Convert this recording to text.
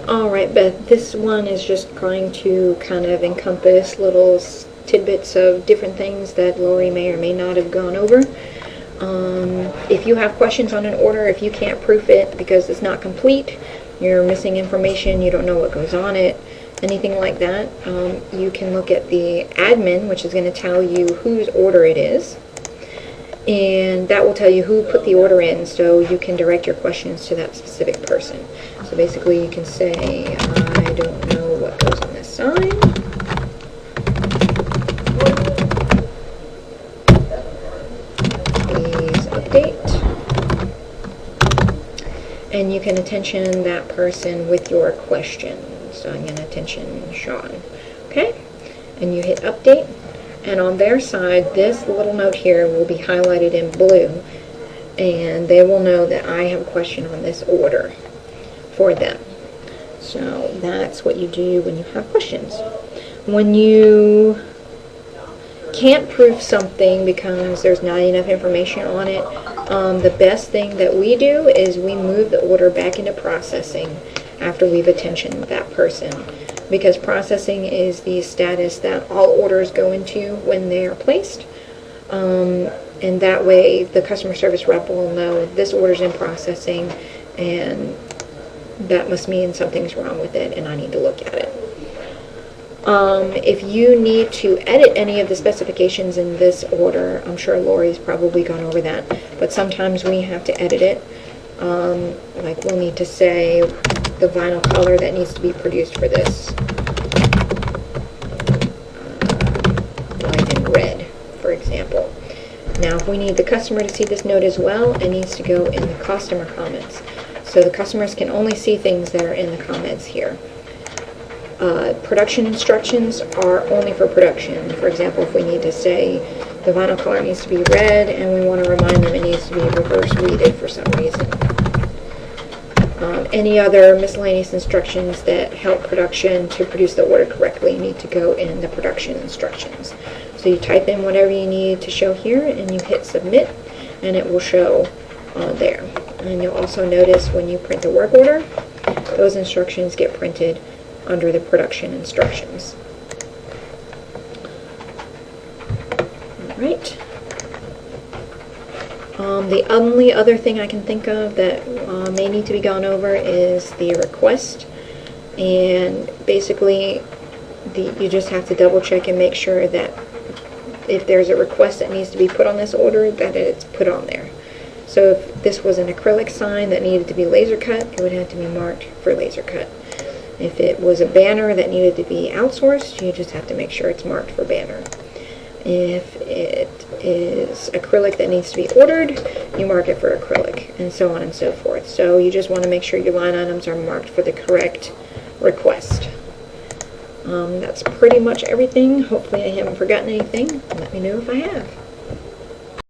Alright, Beth, this one is just going to kind of encompass little tidbits of different things that Lori may or may not have gone over. If you have questions on an order, if you can't proof it because it's not complete, you're missing information, you don't know what goes on it, anything like that, you can look at the admin, which is going to tell you whose order it is, and that will tell you who put the order in, so you can direct your questions to that specific person. So basically you can say, I don't know what goes on this sign. Please update. And you can attention that person with your question. So I'm going to attention Sean. Okay? And you hit update. And on their side, this little note here will be highlighted in blue. And they will know that I have a question on this order for them. So that's what you do when you have questions. When you can't proof something because there's not enough information on it, the best thing that we do is we move the order back into processing after we've attentioned that person, because processing is the status that all orders go into when they are placed, and that way the customer service rep will know this order's in processing, and that must mean something's wrong with it and I need to look at it. If you need to edit any of the specifications in this order, I'm sure Lori's probably gone over that, but sometimes we have to edit it. Like we'll need to say the vinyl color that needs to be produced for this, white and red, for example. Now if we need the customer to see this note as well, it needs to go in the customer comments. So the customers can only see things that are in the comments here. Production instructions are only for production. For example, if we need to say the vinyl color needs to be red and we want to remind them it needs to be reverse weeded for some reason. Any other miscellaneous instructions that help production to produce the order correctly need to go in the production instructions. So you type in whatever you need to show here and you hit submit and it will show there. And you'll also notice when you print the work order, those instructions get printed under the production instructions. Alright. The only other thing I can think of that may need to be gone over is the request. And basically, you just have to double check and make sure that if there's a request that needs to be put on this order, that it's put on there. So if this was an acrylic sign that needed to be laser cut, it would have to be marked for laser cut. If it was a banner that needed to be outsourced, you just have to make sure it's marked for banner. If it is acrylic that needs to be ordered, you mark it for acrylic, and so on and so forth. So you just want to make sure your line items are marked for the correct request. That's pretty much everything. Hopefully I haven't forgotten anything. Let me know if I have.